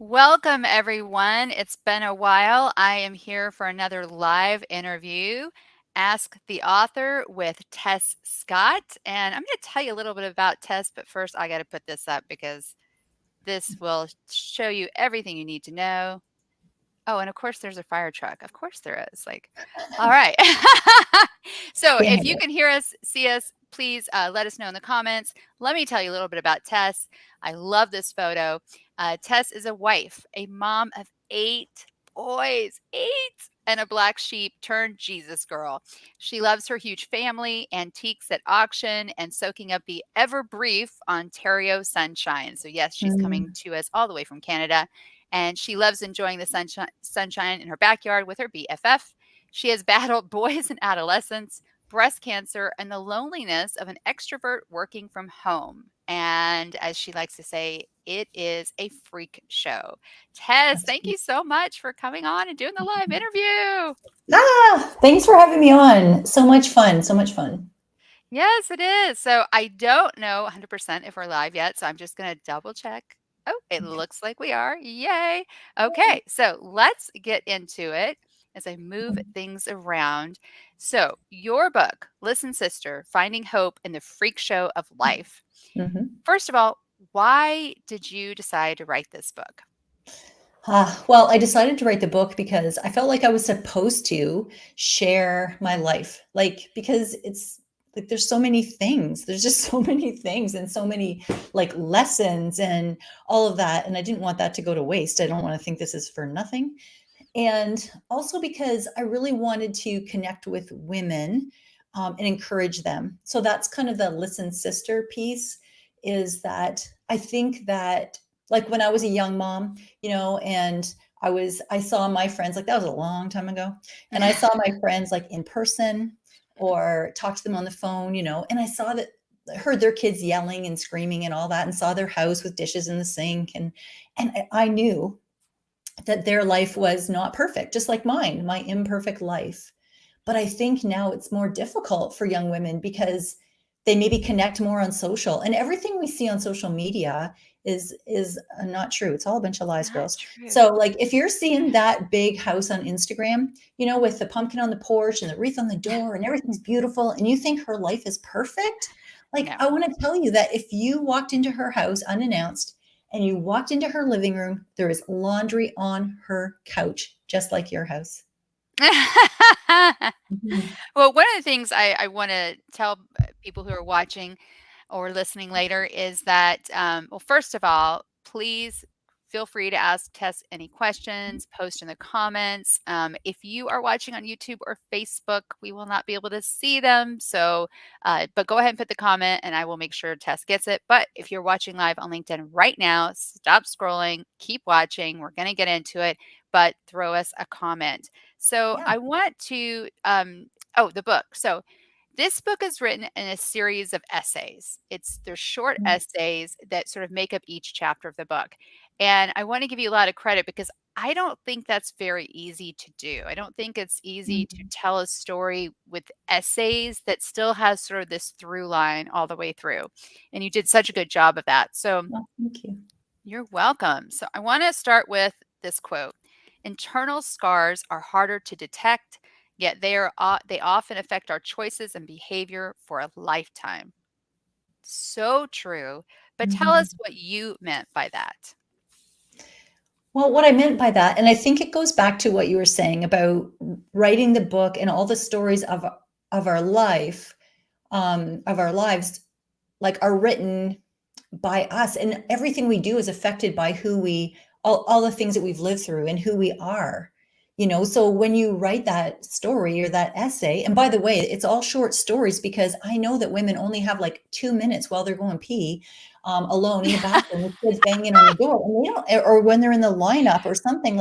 Welcome, everyone. It's been a while. I am here for another live interview, Ask the Author with Tess Scott. And I'm going to tell you a little bit about Tess, but first I got to put this up because this will show you everything you need to know. Oh, and of course there's a fire truck. Of course there is. All right. So if you can hear us, see us, please let us know in the comments. Let me tell you a little bit about Tess. I love this photo. Tess is a wife, a mom of 8 boys, 8, and a black sheep turned Jesus girl. She loves her huge family, antiques at auction, and soaking up the ever brief Ontario sunshine. So yes, she's coming to us all the way from Canada. And she loves enjoying the sunshine in her backyard with her BFF. She has battled boys and adolescents, breast cancer, and the loneliness of an extrovert working from home. And as she likes to say, it is a freak show. Tess, thank you so much for coming on and doing the live interview. Thanks for having me on. So much fun. So much fun. Yes, it is. So I don't know 100% if we're live yet. So I'm just going to double check. Oh, it looks like we are. Yay. Okay. So let's get into it as I move things around. So, your book, Listen Sister, Finding Hope in the Freak Show of Life. First of all, why did you decide to write this book? Well, I decided to write the book because I felt like I was supposed to share my life. Because it's like there's so many things. There's just so many things and so many lessons and all of that. And I didn't want that to go to waste. I don't want to think this is for nothing. And also because I really wanted to connect with women and encourage them. So that's kind of the Listen Sister piece, is that I think that when I was a young mom, and I saw my friends, that was a long time ago. And I saw my friends in person or talked to them on the phone, and heard their kids yelling and screaming and all that, and saw their house with dishes in the sink. And I knew that their life was not perfect, just like mine, my imperfect life. But I think now it's more difficult for young women because they maybe connect more on social, and everything we see on social media is not true. It's all a bunch of lies, girls. So if you're seeing that big house on Instagram, with the pumpkin on the porch and the wreath on the door and everything's beautiful, and you think her life is perfect, I want to tell you that if you walked into her house unannounced and you walked into her living room, there is laundry on her couch, just like your house. Well, one of the things I want to tell people who are watching or listening later is that, well, first of all, please feel free to ask Tess any questions, post in the comments. If you are watching on YouTube or Facebook, we will not be able to see them. So, but go ahead and put the comment and I will make sure Tess gets it. But if you're watching live on LinkedIn right now, stop scrolling, keep watching. We're going to get into it, but throw us a comment. So I want to, the book. So this book is written in a series of essays. They're short essays that sort of make up each chapter of the book. And I want to give you a lot of credit because I don't think that's very easy to do. I don't think it's easy to tell a story with essays that still has sort of this through line all the way through. And you did such a good job of that. So thank you. You're welcome. So I want to start with this quote. Internal scars are harder to detect, yet they often affect our choices and behavior for a lifetime. So true. But tell us what you meant by that. Well, what I meant by that, and I think it goes back to what you were saying about writing the book and all the stories of our life, of our lives, are written by us, and everything we do is affected by all the things that we've lived through and who we are. So when you write that story or that essay, and by the way, it's all short stories because I know that women only have 2 minutes while they're going pee, alone in the bathroom with kids banging on the door, and they don't, or when they're in the lineup or something.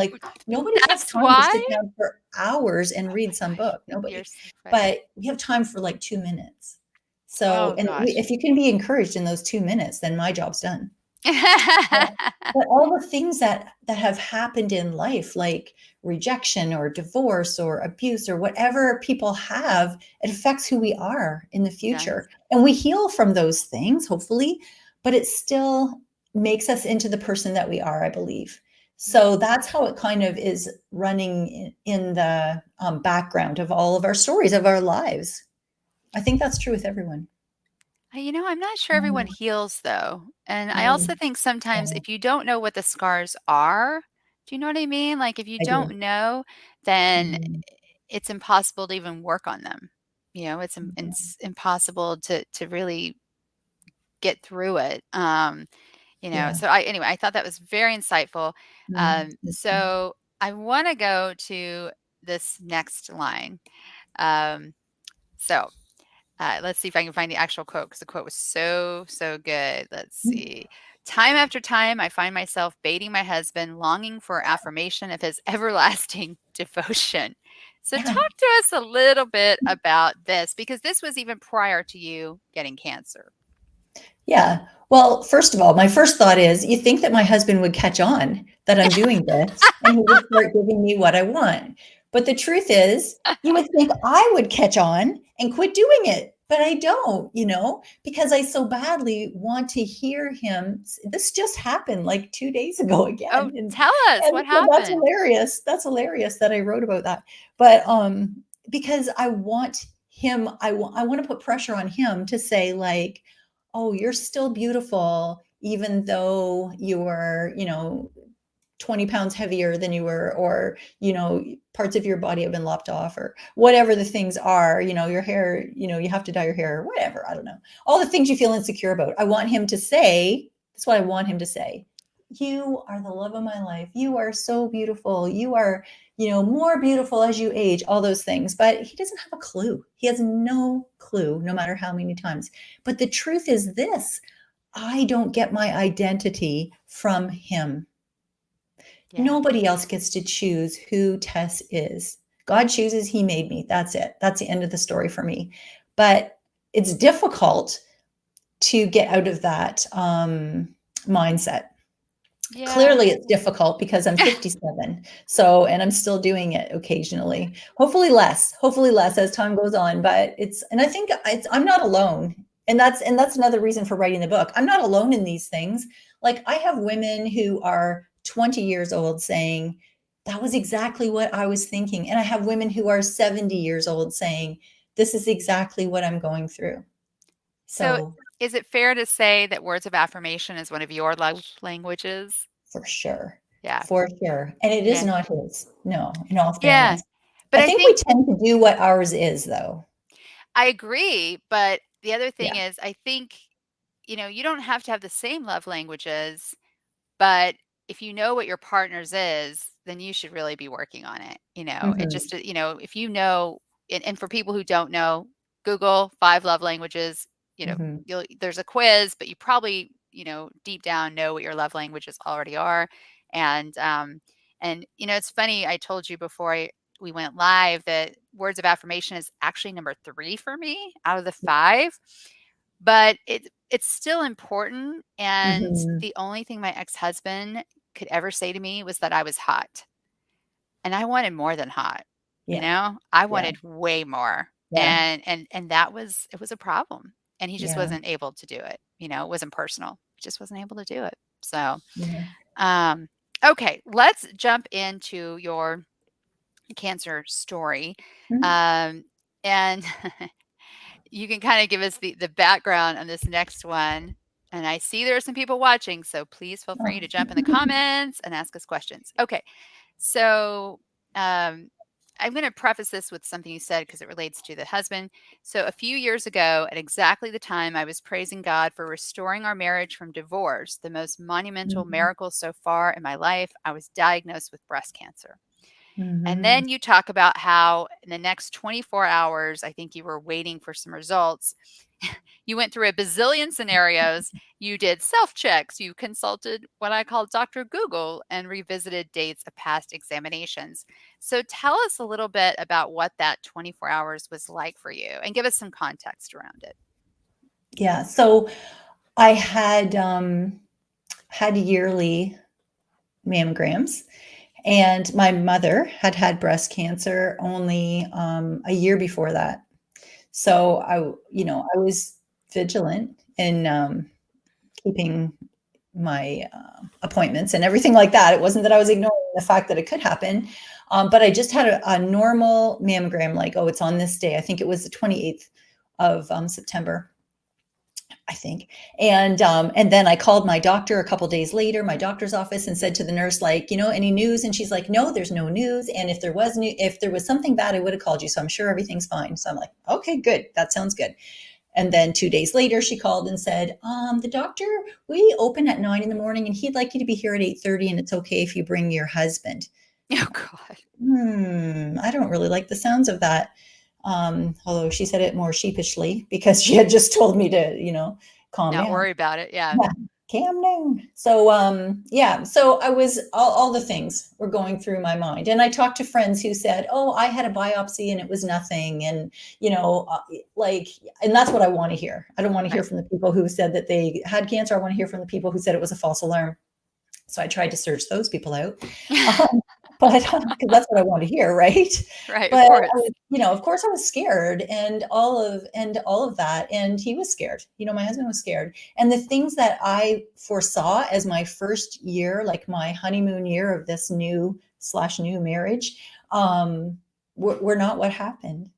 Nobody has That's time to why? sit down for hours and read some book. Nobody. You're so funny. But we have time for 2 minutes. So, Oh, and gosh. if you can be encouraged in those 2 minutes, then my job's done. But all the things that have happened in life, like rejection or divorce or abuse or whatever people have, it affects who we are in the future. And we heal from those things, hopefully, but it still makes us into the person that we are, I believe. So that's how it kind of is running in the background of all of our stories of our lives. I think that's true with everyone. I'm not sure everyone Mm, heals though. And I also mm, think sometimes yeah, if you don't know what the scars are, do you know what I mean? Like if you I do. don't know, then Mhm, it's impossible to even work on them. mhm, It's impossible to really get through it. yeah. So I thought that was very insightful. Mm, So I want to go to this next line. Um, so let's see if I can find the actual quote because the quote was so, so good. Let's mm. see. Time after time, I find myself baiting my husband, longing for affirmation of his everlasting devotion. So, Yeah. talk to us a little bit about this because this was even prior to you getting cancer. Yeah. Well, first of all, my first thought is you think that my husband would catch on that I'm doing this and he would start giving me what I want. But the truth is, you would think I would catch on and quit doing it. But I don't, because I so badly want to hear him. This just happened like 2 days ago Oh, again. tell us And what so that's happened. hilarious. That's hilarious that I wrote about that. But because I want him, I want to put pressure on him to say, like, oh, you're still beautiful, even though you're, 20 pounds heavier than you were, or, parts of your body have been lopped off, or whatever the things are, your hair, you have to dye your hair, or whatever. I don't know. All the things you feel insecure about. I want him to say, that's what I want him to say. You are the love of my life. You are so beautiful. You are, more beautiful as you age, all those things. But he doesn't have a clue. He has no clue, no matter how many times. But the truth is this: I don't get my identity from him. Yeah. Nobody else gets to choose who Tess is. God chooses, he made me. That's it. That's the end of the story for me. But it's difficult to get out of that mindset. Yeah. Clearly it's difficult because I'm 57. So, and I'm still doing it occasionally. Hopefully less as time goes on, but and I think I'm not alone. And that's another reason for writing the book. I'm not alone in these things. Like, I have women who are 20 years old saying, that was exactly what I was thinking. And I have women who are 70 years old saying, this is exactly what I'm going through. So, So, is it fair to say that words of affirmation is one of your love languages? for sure. Yeah. For sure. And it is Yeah. not his. No, in all Yeah. fairness. But I I think we think tend to do what ours is, though, I agree. But the other thing yeah. is, I think, you don't have to have the same love languages. But if you know what your partner's is, then you should really be working on it. It Mhm, just, if you know, and for people who don't know, Google 5 love languages. mhm. There's a quiz, but you probably, deep down know what your love languages already are. And it's funny. I told you before we went live that words of affirmation is actually number 3 for me out of the 5. But it's still important, and Mhm. the only thing my ex-husband could ever say to me was that I was hot, and I wanted more than hot, Yeah, I yeah, wanted way more, yeah, and that was it was a problem, and he just yeah, wasn't able to do it, it wasn't personal. He just wasn't able to do it. So, yeah. um, okay, let's jump into your cancer story, Mhm. um, and you can kind of give us the background on this next one. And I see there are some people watching, so please feel free Oh. to jump in the comments and ask us questions. Okay, so um, I'm going to preface this with something you said because it relates to the husband. So a few years ago, at exactly the time I was praising God for restoring our marriage from divorce, the most monumental Mhm, miracle so far in my life, I was diagnosed with breast cancer. And mhm. then you talk about how in the next 24 hours, I think you were waiting for some results. You went through a bazillion scenarios. You did self checks. You consulted what I call Dr. Google and revisited dates of past examinations. So tell us a little bit about what that 24 hours was like for you and give us some context around it. Yeah, so I had yearly mammograms, and my mother had breast cancer only, a year before that. So I was vigilant in, keeping appointments and everything like that. It wasn't that I was ignoring the fact that it could happen, but I just had a normal mammogram. Like, oh, it's on this day. I think it was the 28th of September, I think. And then I called my doctor a couple days later, my doctor's office, and said to the nurse, like, any news? And she's like, no, there's no news. And if there was something bad, I would have called you. So I'm sure everything's fine. So I'm like, okay, good. That sounds good. And then 2 days later, she called and said, the doctor, we open at 9 in the morning and he'd like you to be here at 8:30, and it's okay if you bring your husband. Oh God. I don't really like the sounds of that. Although she said it more sheepishly because she had just told me to, calm Not down. worry about it. Yeah. Yeah, calm down. So, yeah, so I was all the things were going through my mind, and I talked to friends who said, "Oh, I had a biopsy and it was nothing," and like, and that's what I want to hear. I don't want to hear Right. from the people who said that they had cancer. I want to hear from the people who said it was a false alarm. So I tried to search those people out, um, but because that's what I want to hear, right? Right. Of But course. of course, I was scared, and all of that, and he was scared. My husband was scared, and the things that I foresaw as my first year, like my honeymoon year of this new marriage, were not what happened.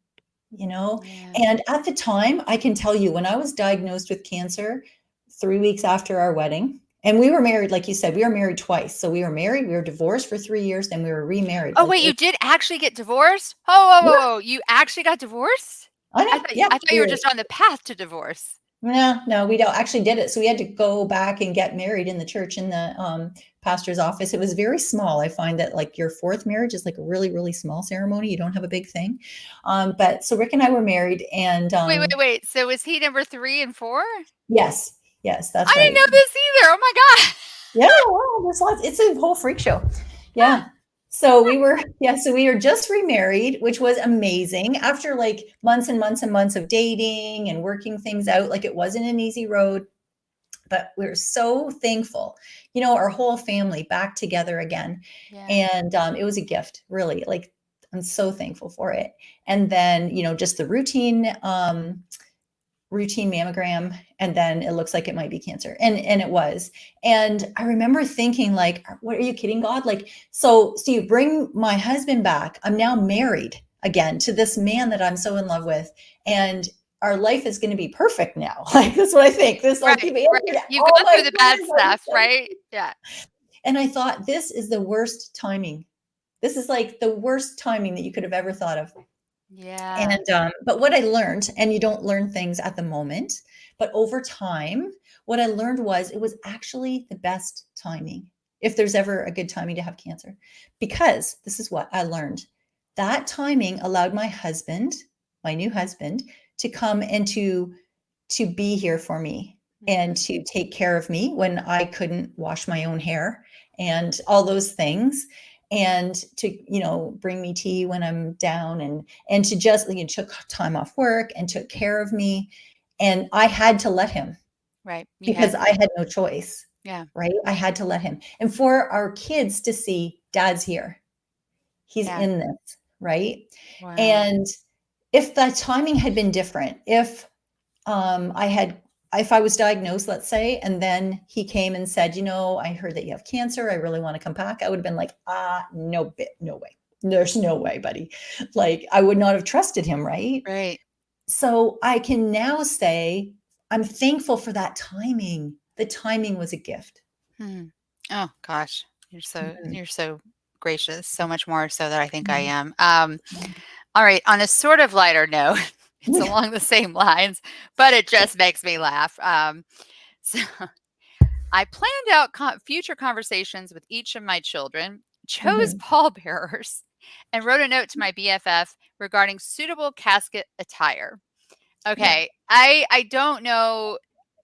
Yeah. And at the time, I can tell you, when I was diagnosed with cancer 3 weeks after our wedding, and we were married, like you said, we were married twice. So we were married, we were divorced for 3 years, then we were remarried. Oh, Like, wait, you did actually get divorced? Oh, whoa, yeah, whoa, whoa. You actually got divorced? I know. Yeah, I thought you were just on the path to divorce. no, no, we don't actually did it. So we had to go back and get married in the church, in the pastor's office. It was very small. I find that, like, your fourth marriage is like a really, really small ceremony. You don't have a big thing. But so Rick and I were married, and Wait, wait, wait. So was he number 3 and 4? yes, yes, that's I didn't right. know this either. Oh my God. Yeah, well, there's lots. It's a whole freak show. Yeah. So we were just remarried, which was amazing after like months and months and months of dating and working things out. Like, it wasn't an easy road, but we were so thankful, our whole family back together again. Yeah. And it was a gift, really. Like, I'm so thankful for it. And then, just the routine mammogram, and then it looks like it might be cancer, and it was. And I remember thinking, like, what, are you kidding, God? Like, so you bring my husband back, I'm now married again to this man that I'm so in love with, and our life is going to be perfect now. Like, that's what I think. This, like, Right, you've right. answered You've all gone my through the bad prayers. I'm stuff, so- right? Yeah. and I thought, this is the worst timing. This is like the worst timing that you could have ever thought of. Yeah. And but what I learned, and you don't learn things at the moment, but over time, what I learned was it was actually the best timing, if there's ever a good timing to have cancer. Because this is what I learned. That timing allowed my husband, my new husband, to come and to be here for me, and Mhm. to take care of me when I couldn't wash my own hair and all those things, and to, bring me tea when I'm down, and to just, took time off work and took care of me. And I had to let him, Right. You because had I to. had no choice, Yeah. right? I had to let him. And for our kids to see, Dad's here. He's Yeah. in this, right? Wow. And if the timing had been different, I had if I was diagnosed, let's say, and then he came and said, I heard that you have cancer. I really want to come back. I would have been like, no no way. There's no way, buddy. Like, I would not have trusted him, right? Right. So I can now say, I'm thankful for that timing. The timing was a gift. Mhm. Oh gosh. Mhm, You're so gracious, so much more so that I think I mhm, am. All right, on a sort of lighter note, it's mhm. along the same lines, but it just makes me laugh. So I planned out future conversations with each of my children, chose Mhm. pallbearers, and wrote a note to my BFF regarding suitable casket attire. Yeah. Okay, I don't know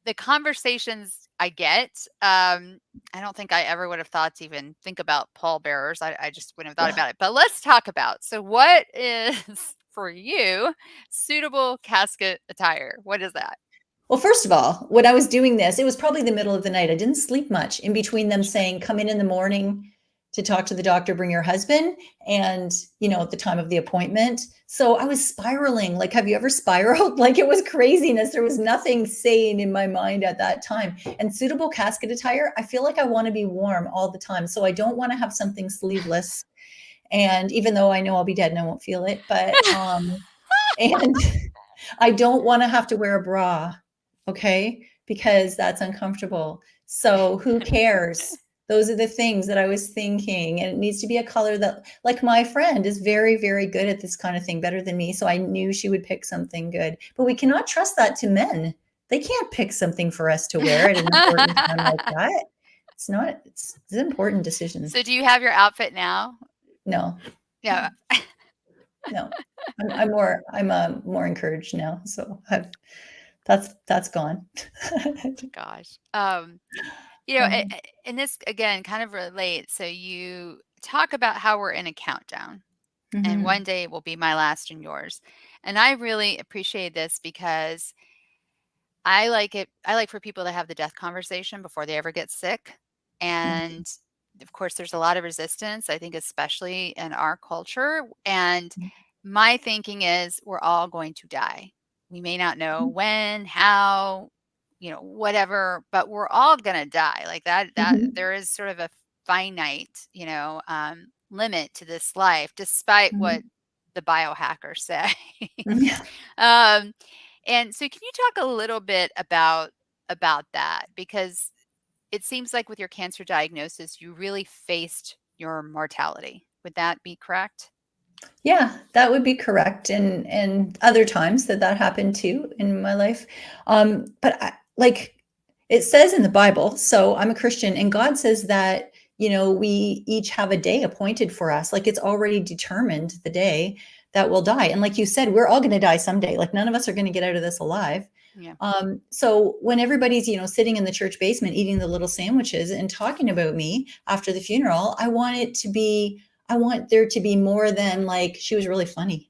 the conversations I get. I don't think I ever would have thought to even think about pallbearers. I just wouldn't have thought Yeah. about it. But let's talk about, so what is for you suitable casket attire? What is that? Well, first of all, when I was doing this, it was probably the middle of the night. I didn't sleep much in between them Sure. saying, come in the morning. to talk to the doctor, bring your husband, and, at the time of the appointment. So I was spiraling. Like, have you ever spiraled? Like, it was craziness. There was nothing sane in my mind at that time. And suitable casket attire, I feel like I want to be warm all the time. So I don't want to have something sleeveless. And even though I know I'll be dead and I won't feel it, and I don't want to have to wear a bra, okay? Because that's uncomfortable. So who cares? Those are the things that I was thinking. And it needs to be a color that, like, my friend is very, very good at this kind of thing, better than me. So I knew she would pick something good. But we cannot trust that to men. They can't pick something for us to wear at an important time like that. It's not, it's an important decision. So do you have your outfit now? No, Yeah. no. I'm more encouraged now. So that's gone. Gosh. Um, and this again kind of relates. So you talk about how we're in a countdown and one mhm, day will be my last and yours. And I really appreciate this because I like for people to have the death conversation before they ever get sick. mhm, And of course, there's a lot of resistance, I think, especially in our culture. And my thinking is we're all going to die. We may not know mhm, when, how, whatever, but we're all going to die. Like that mhm, there is sort of a finite, limit to this life, despite what mhm. the biohackers say. Yeah. um, and so can you talk a little bit about that? Because it seems like with your cancer diagnosis, you really faced your mortality. Would that be correct? Yeah, that would be correct, and other times that happened too in my life. But like it says in the Bible, so I'm a Christian, and God says that, we each have a day appointed for us. Like, it's already determined the day that we'll die. And like you said, we're all going to die someday. Like, none of us are going to get out of this alive. Yeah. So when everybody's, sitting in the church basement eating the little sandwiches and talking about me after the funeral, I want there to be more than, like, she was really funny,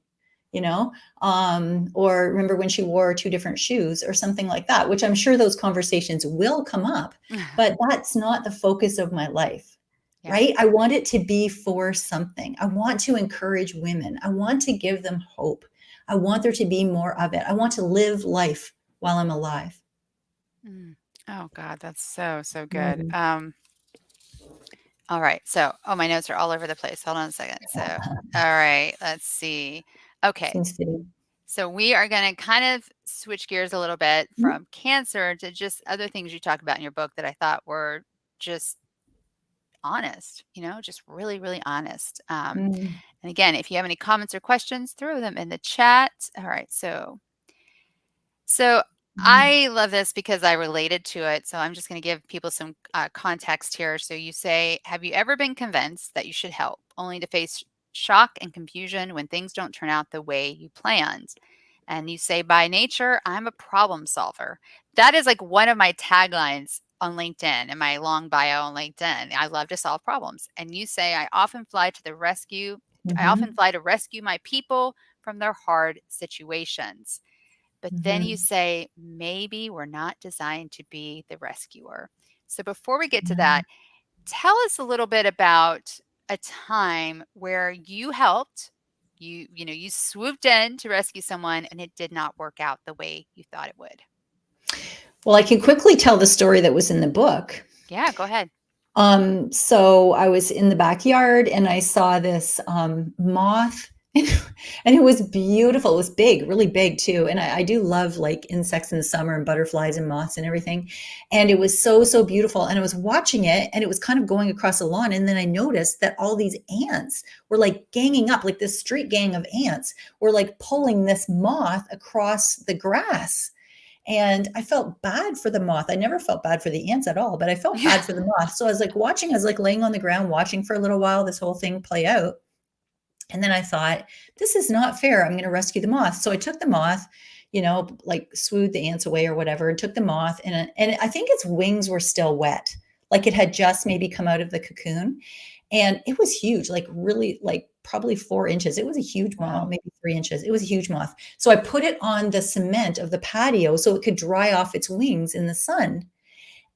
or remember when she wore two different shoes or something like that, which I'm sure those conversations will come up, but that's not the focus of my life, Yeah. right? I want it to be for something. I want to encourage women. I want to give them hope. I want there to be more of it. I want to live life while I'm alive. Mm. Oh God, that's so, so good. Mm. All right. So, oh, my notes are all over the place. Hold on a second. So, all right, let's see. Okay. Seems fitting. So we are going to kind of switch gears a little bit Mm, from cancer to just other things you talk about in your book that I thought were just honest, just really, really honest. mm, And again, if you have any comments or questions, throw them in the chat. All right. So mm, I love this because I related to it. So I'm just going to give people some context here. So you say, have you ever been convinced that you should help, only to face shock and confusion when things don't turn out the way you planned? And you say, by nature, I'm a problem solver. That is like one of my taglines on LinkedIn in my long bio on LinkedIn. I love to solve problems. And you say, I often mhm, fly to rescue my people from their hard situations. But then you mhm. say, maybe we're not designed to be the rescuer. So before we get to Yeah. that, tell us a little bit about a time where you helped, you swooped in to rescue someone and it did not work out the way you thought it would. Well, I can quickly tell the story that was in the book. Yeah, go ahead. So I was in the backyard and I saw this moth, and it was beautiful. It was big, really big too. And I do love, like, insects in the summer and butterflies and moths and everything. And it was so, so beautiful. And I was watching it and it was kind of going across the lawn. And then I noticed that all these ants were, like, ganging up, like this street gang of ants were, like, pulling this moth across the grass. And I felt bad for the moth. I never felt bad for the ants at all, but I felt Yeah. bad for the moth. So I was like watching, I was like laying on the ground watching for a little while this whole thing play out. And then I thought, this is not fair. I'm going to rescue the moth. So I took the moth, like swooed the ants away or whatever, and took the moth. And I think its wings were still wet. Like, it had just maybe come out of the cocoon. And it was huge, like, really, like, probably 4 inches. It was a huge moth, Wow. maybe 3 inches. It was a huge moth. So I put it on the cement of the patio so it could dry off its wings in the sun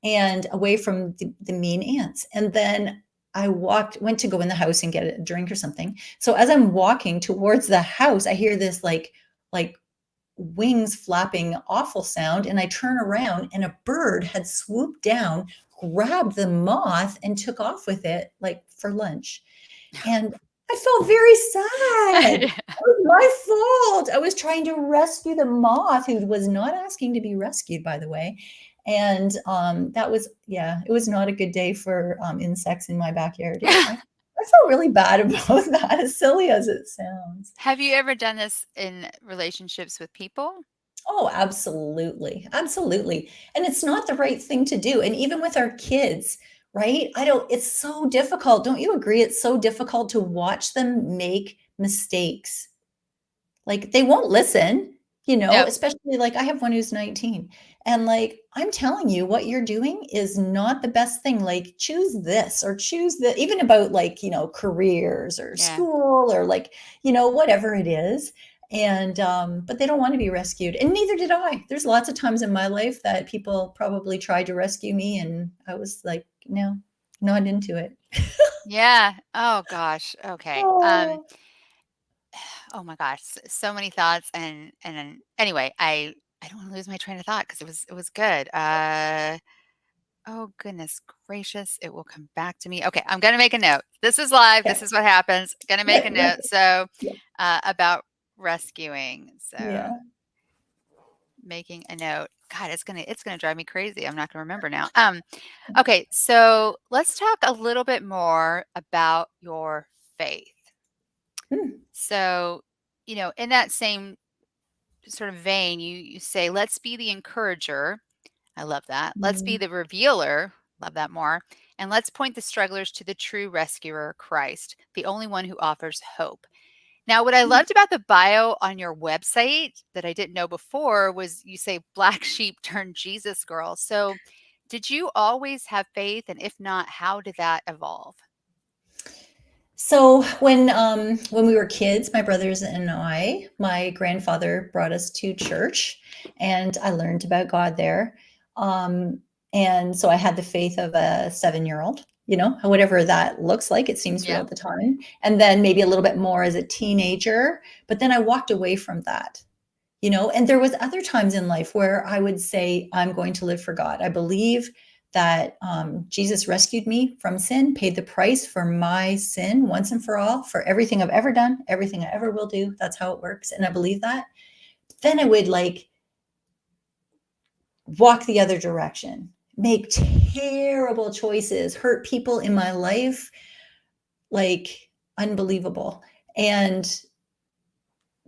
and away from the mean ants. And then I went to go in the house and get a drink or something. So as I'm walking towards the house, I hear this like wings flapping awful sound, and I turn around and a bird had swooped down, grabbed the moth and took off with it like for lunch. And I felt very sad. It was my fault. I was trying to rescue the moth who was not asking to be rescued, by the way. And that was, yeah, it was not a good day for insects in my backyard. I felt really bad about that, as silly as it sounds. Have you ever done this in relationships with people? Oh, absolutely. Absolutely. And it's not the right thing to do. And even with our kids, right? It's so difficult. Don't you agree? It's so difficult to watch them make mistakes. Like, they won't listen, Yep. especially like I have one who's 19. And like, I'm telling you, what you're doing is not the best thing. Like, choose this or choose that, even about like, careers or Yeah. school or like, whatever it is. And, but they don't want to be rescued. And neither did I. There's lots of times in my life that people probably tried to rescue me. And I was like, no, not into it. Yeah. Oh gosh. Okay. Oh, Oh my gosh, so many thoughts and then anyway, I don't want to lose my train of thought because it was good. Oh goodness gracious, it will come back to me. Okay, I'm gonna make a note. This is live. okay. This is what happens. Gonna make a note. So Yeah. about rescuing. So Yeah. making a note. God, it's gonna drive me crazy. I'm not gonna remember now. Okay, so let's talk a little bit more about your faith. Mm, So, in that same sort of vein, you say, let's be the encourager. I love that. Let's be mm, the revealer. Love that more. And let's point the strugglers to the true rescuer, Christ, the only one who offers hope. Now, what I mm. loved about the bio on your website that I didn't know before was you say black sheep turned Jesus girl. So, did you always have faith? And if not, how did that evolve? So when we were kids, my brothers and I, my grandfather brought us to church, and I learned about God there. Um, and so I had the faith of a 7-year-old, whatever that looks like. It seems Yeah. throughout the time, and then maybe a little bit more as a teenager. But then I walked away from that. And there was other times in life where I would say, I'm going to live for God. I believe that Jesus rescued me from sin, paid the price for my sin once and for all, for everything I've ever done, everything I ever will do. That's how it works. And I believe that. Then I would like walk the other direction, make terrible choices, hurt people in my life, like unbelievable. And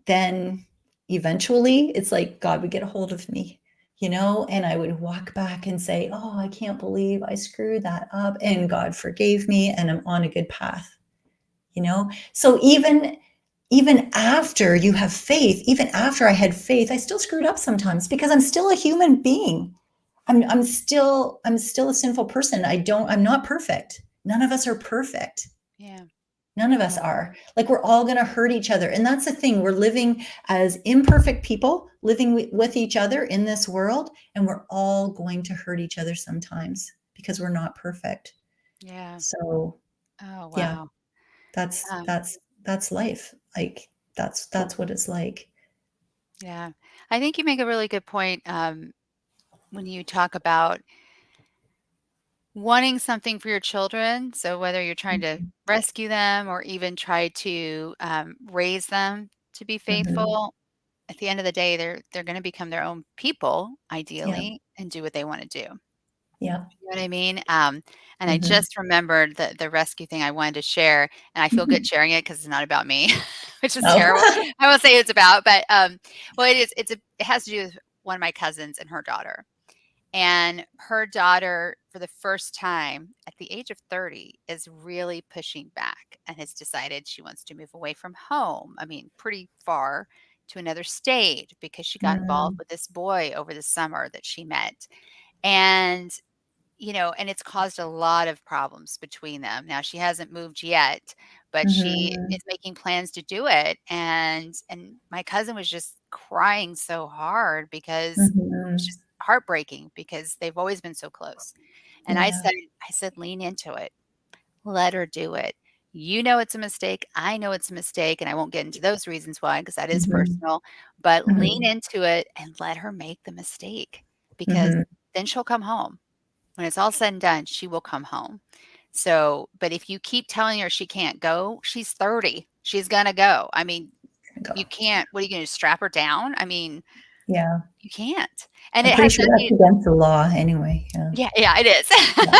then eventually it's like God would get a hold of me, and I would walk back and say, oh, I can't believe I screwed that up, and God forgave me, and I'm on a good path. So even after you have faith, even after I had faith, I still screwed up sometimes because I'm still a human being. I'm still a sinful person. I'm not perfect. None of us are perfect. Yeah. None of us are. Like, we're all going to hurt each other. And that's the thing. We're living as imperfect people, living with each other in this world. And we're all going to hurt each other sometimes because we're not perfect. Yeah. So Oh, yeah, wow. that's, Um, that's, that's life. Like, that's what it's like. yeah. I think you make a really good point when you talk about wanting something for your children. So whether you're trying to Mhm. rescue them or even try to raise them to be Mhm. faithful, at the end of the day, they're going to become their own people, Yeah. ideally, and do what they want to do. Yeah. You know what I mean? And I Mhm. just remembered the rescue thing I wanted to share, and I feel good Mhm. sharing it because it's not about me, which is terrible. Oh. I won't say it's about, but well, it is. It has to do with one of my cousins and her daughter. And her daughter, for the first time at the age of 30, is really pushing back and has decided she wants to move away from home. I mean, pretty far to another state because she got involved Mm. with this boy over the summer that she met. And and it's caused a lot of problems between them. Now she hasn't moved yet, but she Mhm. is making plans to do it, and my cousin was just crying so hard because it was Mhm. just heartbreaking because they've always been so close. And I Yeah. said, "Lean into it. let her do it. You know it's a mistake. I know it's a mistake, and I won't get into those reasons why because that is Mhm. personal, but lean Mhm. into it and let her make the mistake because Mhm. then she'll come home. When it's all said and done, she will come home. So, but if you keep telling her she can't go, she's 30. She's gonna go. I mean, Go. you can't, what are you gonna do, strap her down? I mean, Yeah. you can't. And I'm it pretty has sure nothing. that's against the law anyway, yeah. Yeah, yeah, it is. Yeah.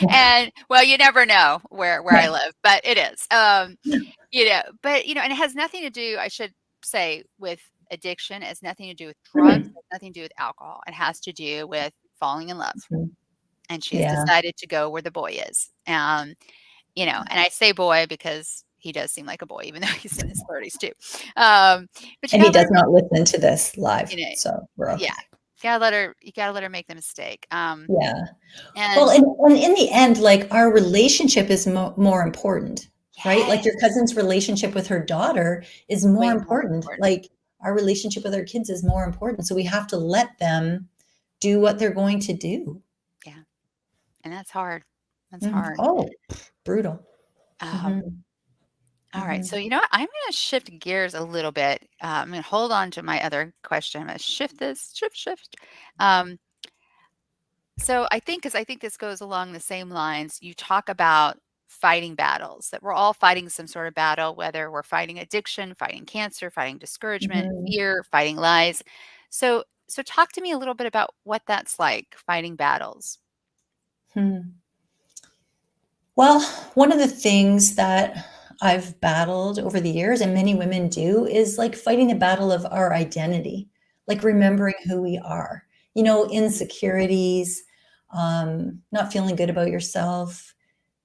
Yeah. And, well, you never know where I Right. live, but it is. But, and it has nothing to do, I should say, with addiction. It has nothing to do with drugs. It Mhm. has nothing to do with alcohol. It has to do with falling in love. Mhm. And she's Yeah. decided to go where the boy is. And I say boy because he does seem like a boy, even though he's in his 30s too. But you And he gotta let does her make, not listen to this live, you know, so we're yeah, okay. you gotta let her make the mistake. Yeah. Well, And and in the end, like, our relationship is more important, right? Like, your yes, cousin's relationship with her daughter is more way more important. important. Like, our relationship with our kids is more important, so we have to let them do what they're going to do. Yeah, and that's hard. That's Mm. hard. Oh, brutal. Um, Mhm. all right, so Mhm. you know what? I'm gonna shift gears a little bit. I'm gonna hold on to my other question. I'm gonna shift this, shift. Um, So I think, because I think this goes along the same lines, you talk about fighting battles, that we're all fighting some sort of battle, whether we're fighting addiction, fighting cancer, fighting discouragement, Mhm. fear, fighting lies. So talk to me a little bit about what that's like, fighting battles. Hmm. Well, one of the things that I've battled over the years, and many women do, is like fighting the battle of our identity, like remembering who we are, insecurities, not feeling good about yourself.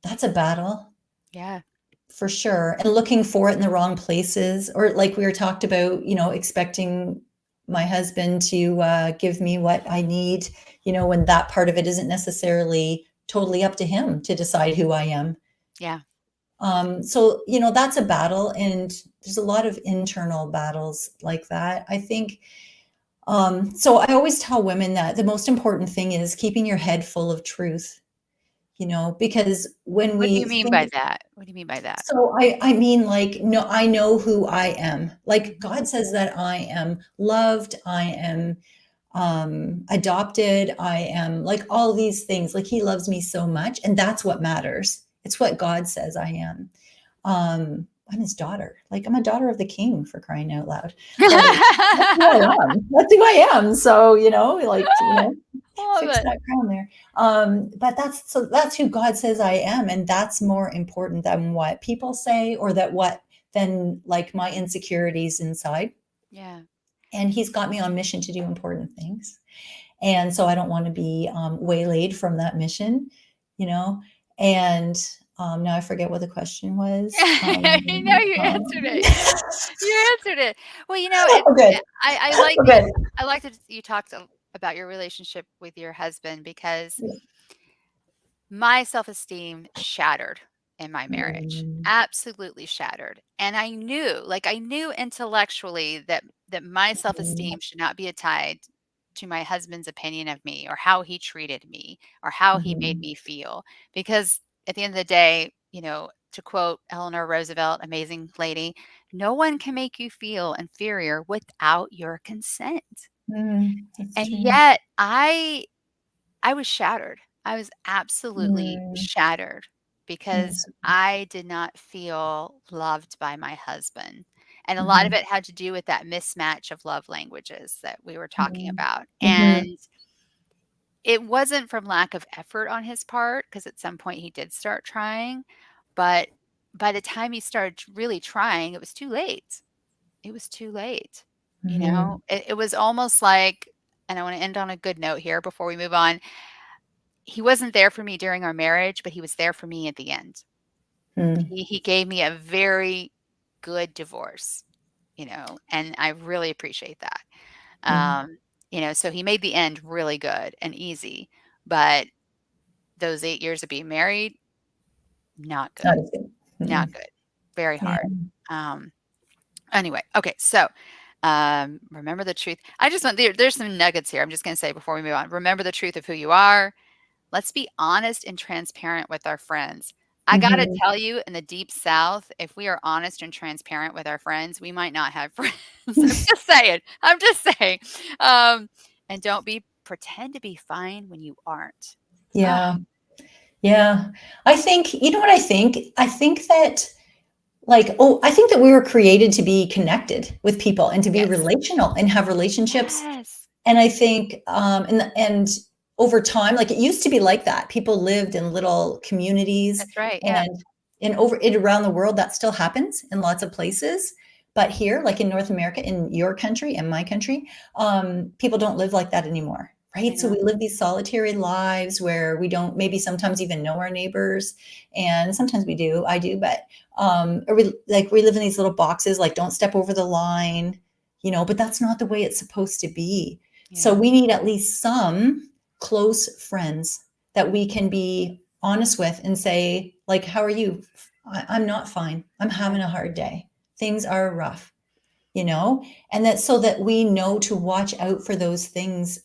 That's a battle Yeah. for sure. And looking for it in the wrong places, or like we were talked about, expecting my husband to give me what I need, when that part of it isn't necessarily totally up to him to decide who I am. Yeah. So, that's a battle, and there's a lot of internal battles like that. I think, so I always tell women that the most important thing is keeping your head full of truth, because when What do we you mean think, by that? What do you mean by that? so I mean, like, no, I know who I am. Like, Mhm. God says that I am loved, I am adopted, I am like all these things. Like, He loves me so much, and that's what matters. It's what God says I am. I'm His daughter. Like, I'm a daughter of the King, for crying out loud. Like, that's who I am. That's who I am. So, like, Love fix it. that crown there. But that's who God says I am, and that's more important than what people say, or than like my insecurities inside. Yeah. And He's got me on mission to do important things, and so I don't want to be waylaid from that mission, you know. And now I forget what the question was. You answered it. You answered it. Well, it's Oh, good. I like Oh, that good. you talked about your relationship with your husband because my self-esteem shattered in my marriage. Mm, Absolutely shattered. And I knew intellectually that my mm, self-esteem should not be tied to my husband's opinion of me or how he treated me or how he made mhm, me feel. Because at the end of the day, to quote Eleanor Roosevelt, amazing lady, no one can make you feel inferior without your consent. that's And true. yet I was shattered. I was absolutely Mm, shattered mm, because I did not feel loved by my husband. And a lot of mhm, it had to do with that mismatch of love languages that we were talking mhm, about. mhm, And it wasn't from lack of effort on his part, because at some point he did start trying. But by the time he started really trying, it was too late. It was too late. mhm, It was almost like, and I want to end on a good note here before we move on, he wasn't there for me during our marriage, but he was there for me at the end. mm, He gave me a very good divorce, and I really appreciate that. mm. So he made the end really good and easy, but those 8 years of being married, not Not good, as good. not Mm-mm. good, very Yeah. hard. Um, anyway, okay, so remember the truth. I just want there's some nuggets here. I'm just going to say before we move on. Remember the truth of who you are. Let's be honest and transparent with our friends. I gotta Mhm. tell you, in the deep South, if we are honest and transparent with our friends, we might not have friends. I'm just saying. I'm just saying. Um, and don't be pretend to be fine when you aren't. Ugh, Yeah. Yeah. I think, you know what I think? I think that like, oh, I think that we were created to be connected with people and to be yes. relational and have relationships. Yes. And I think, and over time, like it used to be like that. People lived in little communities, That's right. Yeah, and over it around the world, that still happens in lots of places. But here, like in North America, in your country and my country, people don't live like that anymore, I right? So know. we live these solitary lives where we don't maybe sometimes even know our neighbors, and sometimes we do. I do, but or we live in these little boxes, like don't step over the line, but that's not the way it's supposed to be. So Yeah. we need at least some close friends that we can be honest with and say, like, how are you? I'm not fine. I'm Yeah. having a hard day. Things are rough, and that so that we know to watch out for those things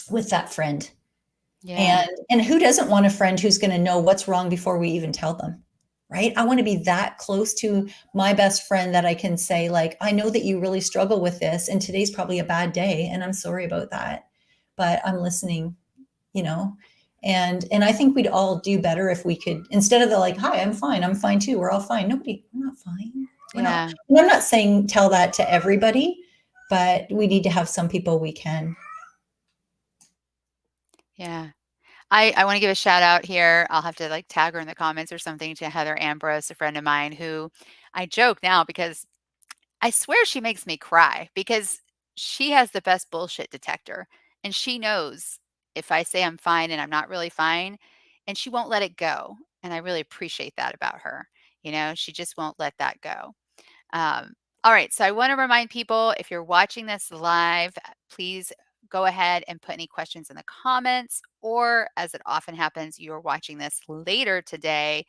with that friend. Yeah. And who doesn't want a friend who's going to know what's wrong before we even tell them? Right? I want to be that close to my best friend that I can say like, I know that you really struggle with this and today's probably a bad day and I'm sorry about that, but I'm listening, you know. And I think we'd all do better if we could, instead of the like, hi, I'm fine too. We're all fine. We're not fine. We're not. Yeah. And I'm not saying tell that to everybody, but we need to have some people we can. Yeah. I want to give a shout out here. I'll have to like tag her in the comments or something to Heather Ambrose, a friend of mine who I joke now because I swear she makes me cry because she has the best bullshit detector and she knows if I say I'm fine and I'm not really fine and she won't let it go. And I really appreciate that about her. She just won't let that go. Um, all right, so I want to remind people if you're watching this live, please go ahead and put any questions in the comments, or as it often happens, you're watching this later today.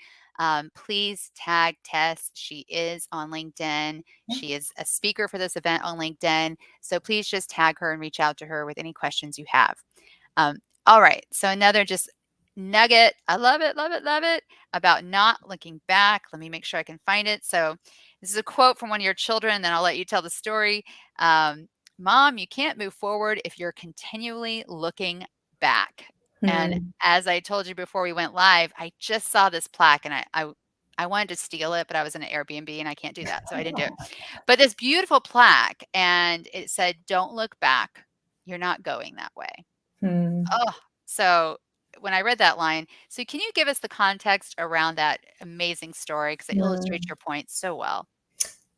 Please tag Tess. She is on LinkedIn. She is a speaker for this event on LinkedIn. So please just tag her and reach out to her with any questions you have. All right, so another just nugget. I love it, love it, love it about not looking back. Let me make sure I can find it. So this is a quote from one of your children, then I'll let you tell the story. Um, Mom, you can't move forward if you're continually looking back. And Hmm. as I told you before we went live, I just saw this plaque and I wanted to steal it, but I was in an Airbnb and I can't do that. So I didn't do it. But this beautiful plaque and it said, "Don't look back. You're not going that way." Hmm. Oh, so when I read that line, so can you give us the context around that amazing story? Because it illustrates Hmm. your point so well.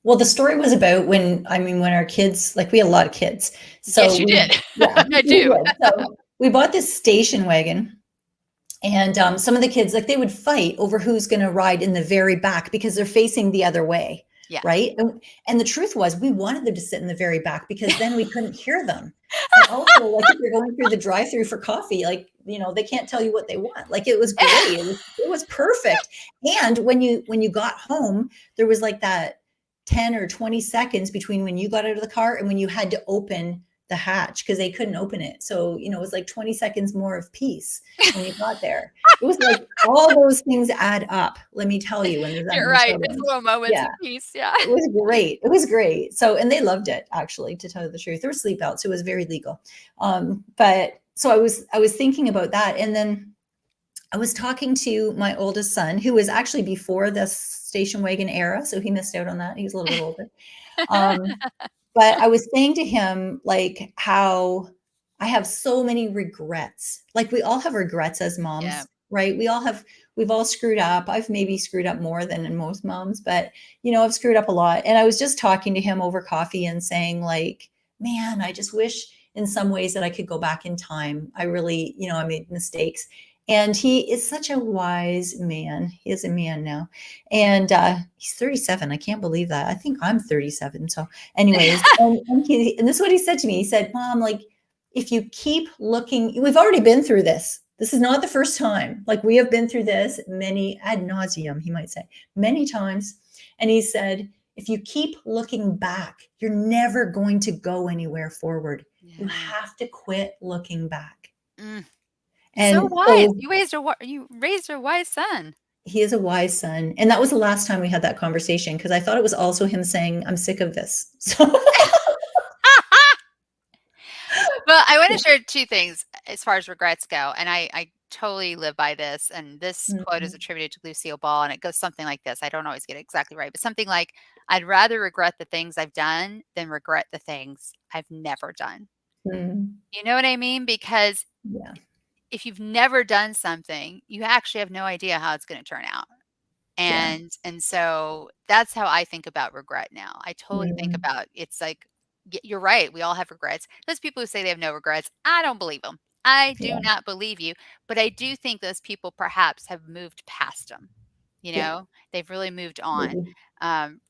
Well, the story was about when our kids, like we had a lot of kids. So Yes, you did. yeah, I we do. did. So we bought this station wagon. And some of the kids, like they would fight over who's going to ride in the very back because they're facing the other way. Yeah. Right. And the truth was, we wanted them to sit in the very back because then we couldn't hear them. And also, like if you're going through the drive through for coffee, like, they can't tell you what they want. Like it was great. It was perfect. And when you got home, there was like that 10 or 20 seconds between when you got out of the car and when you had to open the hatch because they couldn't open it. So, it was like 20 seconds more of peace when you got there. It was like all those things add up, let me tell you, when there's that You're many right. It's children. little moments Yeah, of peace. Yeah. it was great. It was great. So, and they loved it actually, to tell you the truth. There were sleep outs, so it was very legal. But so I was thinking about that. And then I was talking to my oldest son, who was actually before the station wagon era. So he missed out on that. He was a little bit older. Um, but I was saying to him, like, how I have so many regrets. Like, we all have regrets as Yeah. moms, right? We've all screwed up. I've maybe screwed up more than in most moms, but, I've screwed up a lot. And I was just talking to him over coffee and saying, like, man, I just wish in some ways that I could go back in time. I really, I made mistakes. And he is such a wise man. He is a man now. And he's 37. I can't believe that. I think I'm 37. So, anyways, and this is what he said to me. He said, Mom, like, if you keep looking, we've already been through this. This is not the first time. Like, we have been through this many ad nauseum, he might say, many times. And he said, if you keep looking back, you're never going to go anywhere forward. You Yeah. have to quit looking back. Mm. So And wise. so You raised a wise son. he is a wise son. And that was the last time we had that conversation because I thought it was also him saying, I'm sick of this. So Well, I want yeah. to share 2 things as far as regrets go, and I totally live by this, and this quote is Mhm. attributed to Lucille Ball, and it goes something like this. I don't always get it exactly right, but something like, "I'd rather regret the things I've done than regret the things I've never done." Mm. You know what I mean? Because Yeah. if you've never done something, you actually have no idea how it's gonna turn out. Yeah. And so that's how I think about regret now. I totally think Mm. about it's like you're right, we all have regrets. Those people who say they have no regrets, I don't believe them. I do Yeah. not believe you, but I do think those people perhaps have moved past them. You Yeah. know, they've really moved on Maybe.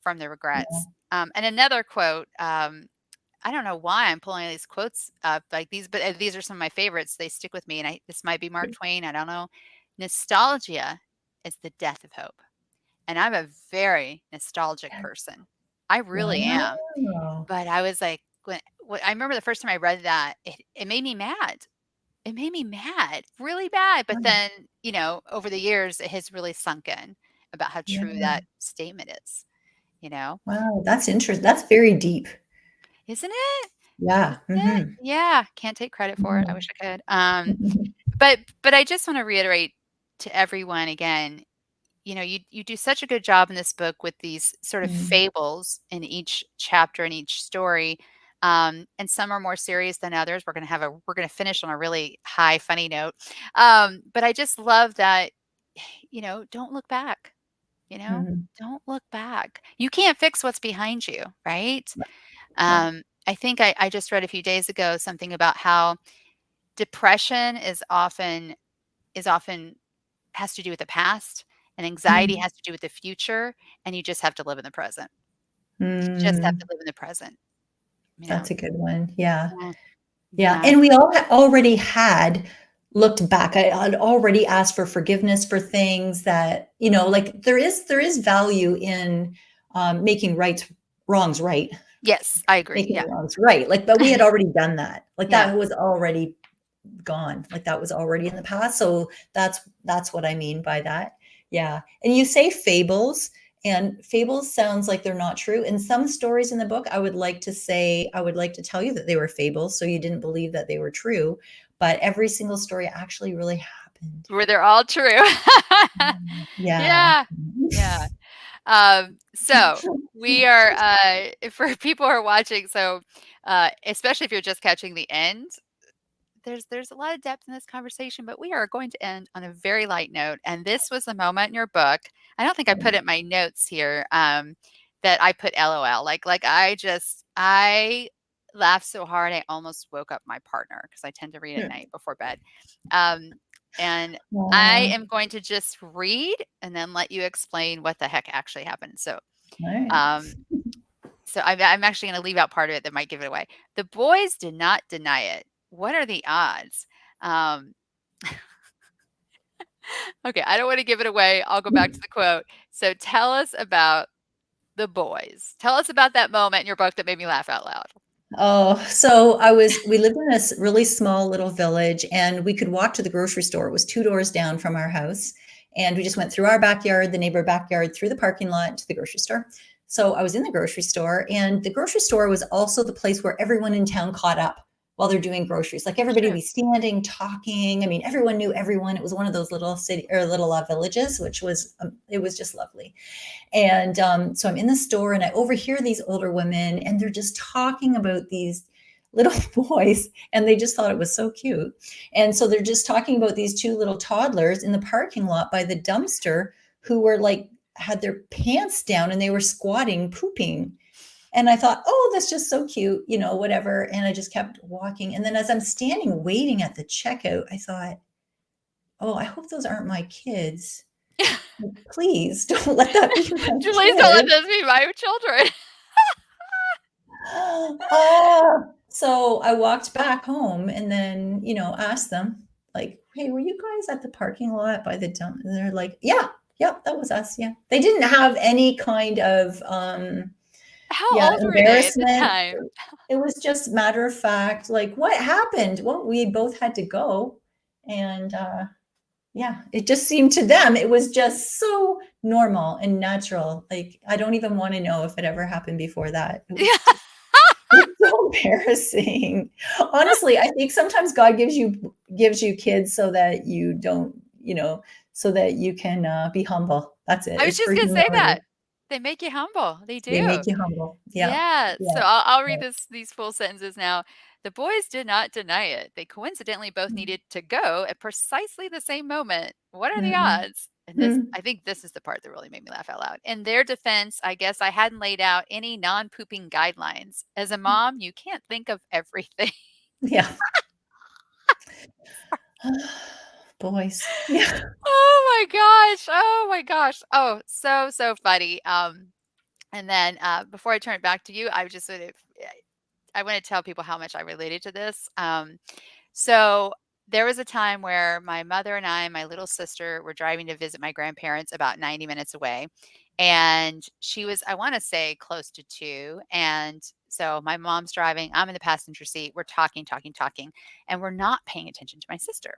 from the Yeah. regrets. And another quote, I don't know why I'm pulling these quotes up like these, but these are some of my favorites. They stick with me, and this might be Mark Twain. I don't know. Nostalgia is the death of hope. And I'm a very nostalgic person. I really am. Wow. But I was like, when I remember the first time I read that, it made me mad. It made me mad, really bad. But Wow. then, over the years, it has really sunk in about how Yeah. true that statement is, you know? Wow. That's interesting. That's very deep. Isn't it? Yeah. Isn't it? Mhm. Yeah. Can't take credit for it. I Mhm. wish I could. Mhm. But I just want to reiterate to everyone again, you do such a good job in this book with these sort of Mm. fables in each chapter and each story. And some are more serious than others. We're gonna finish on a really high, funny note. But I just love that, don't look back, you know, Mhm. don't look back. You can't fix what's behind you, right? Right. I think I just read a few days ago something about how depression is often has to do with the past, and anxiety Mm. has to do with the future, and you just have to live in the present. You just have to Mm. live in the present, you know? That's a good one. Yeah. Yeah, Yeah, yeah. and we all already had looked back. I had already asked for forgiveness for things that, like there is value in, making wrongs right, Yes, I agree, making yeah. wrongs right, like, but we had already done that. Like, Yeah. that was already gone. Like, that was already in the past, so that's what I mean by that. Yeah, and you say fables, and fables sounds like they're not true. In some stories in the book, I would like to tell you that they were fables, so you didn't believe that they were true, but every single story actually really happened. Were they're all true. Yeah. Yeah, yeah. So we are, for people who are watching, so, especially if you're just catching the end, there's a lot of depth in this conversation, but we are going to end on a very light note. And this was the moment in your book. I don't think I put it in my notes here, that I put LOL. Like I laughed so hard I almost woke up my partner because I tend to read at night before bed. Um, and I Aw, am going to just read and then let you explain what the heck actually happened. alright. Um, so I'm actually gonna leave out part of it that might give it away. The boys did not deny it. What are the odds? Um, okay, I don't wanna give it away. I'll go back to the quote. So tell us about the boys. Tell us about that moment in your book that made me laugh out loud. Oh, we lived in this really small little village and we could walk to the grocery store. It was 2 doors down from our house. And we just went through our backyard, the neighbor backyard, through the parking lot to the grocery store. So I was in the grocery store, and the grocery store was also the place where everyone in town caught up while they're doing groceries. Like everybody would Sure. be standing, talking. I mean, everyone knew everyone. It was one of those little city or little villages, which was it was just lovely. And so I'm in the store and I overhear these older women and they're just talking about these little boys and they just thought it was so cute. And so they're just talking about these two little toddlers in the parking lot by the dumpster who were like had their pants down and they were squatting pooping. And I thought, oh, that's just so cute, whatever. And I just kept walking. And then as I'm standing waiting at the checkout, I thought, oh, I hope those aren't my kids. Please don't let that be my Please don't let kid. those be my children. So I walked back home and then, asked them, like, "Hey, were you guys at the parking lot by the dump?" And they're like, "Yeah, yep, that was us. Yeah." They didn't have any kind of, How yeah, old were they at the embarrassment. time? It was just matter of fact, like, "What happened?" Well, we both had to go, and Yeah, it just seemed to them, it was just so normal and natural. Like, I don't even want to know if it ever happened before that. It was Yeah. just, it's so embarrassing. Honestly, I think sometimes God gives you kids so that you don't, so that you can be humble. That's it. I was It's for just gonna say that. humility. They make you humble. They They do. make you humble. Yeah. Yeah. So Yeah. I'll read Yeah. these full sentences now. The boys did not deny it. They coincidentally both Mm, needed to go at precisely the same moment. What are the mm, odds? And this, mm. I think this is the part that really made me laugh out loud. In their defense, I guess I hadn't laid out any non pooping guidelines. As a mom, you can't think of everything. Yeah. Boys. Yeah. Oh my gosh. Oh my gosh. Oh, so funny. And then before I turn it back to you, I just sort of I want to tell people how much I related to this. So there was a time where my mother and I, and my little sister, were driving to visit my grandparents about 90 minutes away. And she was, I want to say, close to 2. And so my mom's driving, I'm in the passenger seat. We're talking, talking, talking, and we're not paying attention to my sister.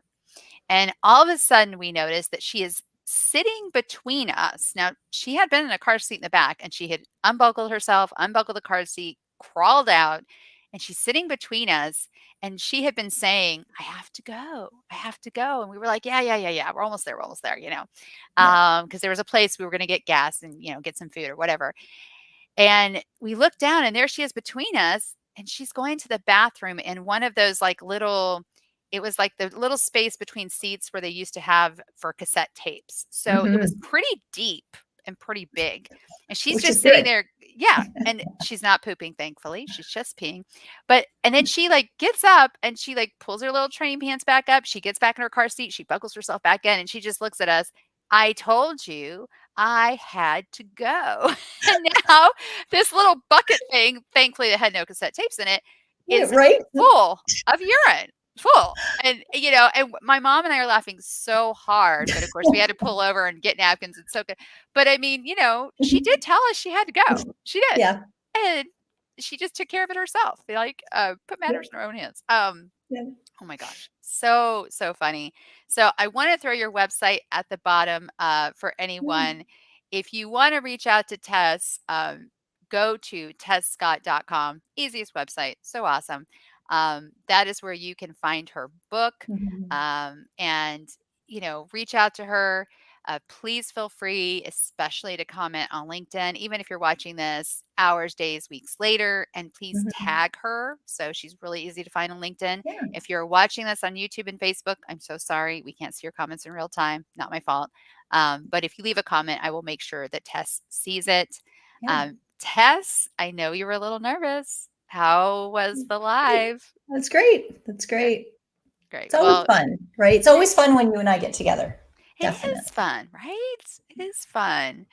And all of a sudden, we noticed that she is sitting between us. Now, she had been in a car seat in the back and she had unbuckled herself, unbuckled the car seat, crawled out, and she's sitting between us. And she had been saying, I have to go. I have to go. And we were like, yeah, yeah, yeah, yeah. We're almost there. We're almost there, Yeah. because there was a place we were going to get gas and, get some food or whatever. And we looked down and there she is between us and she's going to the bathroom in one of those like little it was like the little space between seats where they used to have for cassette tapes. So it was Mhm. pretty deep and pretty big. And she's Which is just sitting good. there. Yeah. And she's not pooping, thankfully. She's just peeing. But and then she like gets up and she like pulls her little training pants back up. She gets back in her car seat. She buckles herself back in and she just looks at us. I told you I had to go. And now this little bucket thing, thankfully that had no cassette tapes in it, Yeah, is right? full of urine. Full. And and my mom and I are laughing so hard, but of course we had to pull over and get napkins and soak it. But I mean, she did tell us she had to go. She did. Yeah. And she just took care of it herself. Like, put Yeah. matters in her own hands. Yeah. Oh my gosh. So, so funny. So I want to throw your website at the bottom for Yeah. anyone. If you want to reach out to Tess, go to tessscott.com. Easiest website. So awesome. That is where you can find her book Mhm. and, reach out to her. Please feel free, especially to comment on LinkedIn, even if you're watching this hours, days, weeks later, and please Mhm. tag her. So she's really easy to find on LinkedIn. Yeah. If you're watching this on YouTube and Facebook, I'm so sorry. We can't see your comments in real time. Not my fault. But if you leave a comment, I will make sure that Tess sees it. Yeah. Tess, I know you were a little nervous. How was the live? That's great. That's Great, great. great. It's always Well, fun, right? It's always fun when you and I get together. it Definitely. is fun, right? It is fun.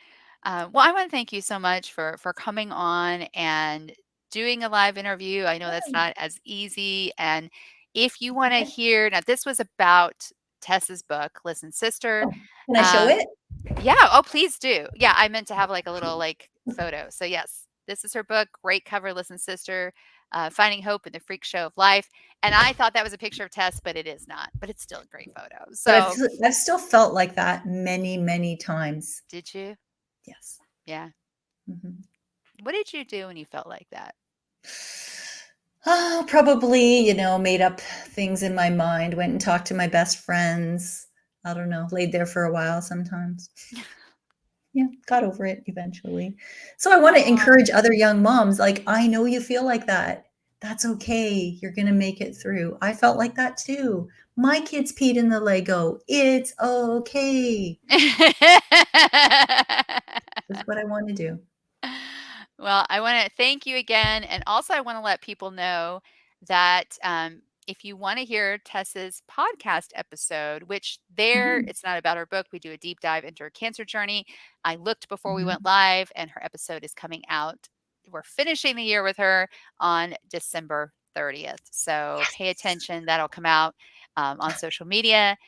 Well, I want to thank you so much for coming on and doing a live interview. I know that's Yeah. not as easy. And if you want to Okay. hear, now this was about Tessa's book, Listen Sister. Oh, can I show Um, it? yeah, oh, please do. Yeah, I meant to have like a little like photo. So yes, this is her book. Great cover, Listen Sister, Finding Hope in the Freak Show of Life. And I thought that was a picture of Tess, but it is not. But it's still a great photo. But So I've still felt like that many, many times. did you? Yes. Yeah. Mhm. What did you do when you felt like that? Oh, probably, made up things in my mind, went and talked to my best friends. I don't know, laid there for a while sometimes. Yeah, got over it eventually. So I want to Oh, encourage other young moms, like, I know you feel like that. That's okay. You're going to make it through. I felt like that too. My kids peed in the Lego. It's okay. That's what I want to do. well, I want to thank you again. And also, I want to let people know that if you want to hear Tessa's podcast episode, which there, Mhm, it's not about her book, we do a deep dive into her cancer journey. I looked before we went mhm. live, and her episode is coming out. We're finishing the year with her on December 30th. So pay Yes. attention. That'll come out on social media.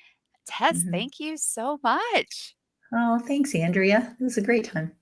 Tess, Mhm. thank you so much. Oh, thanks, Andrea. It was a great time.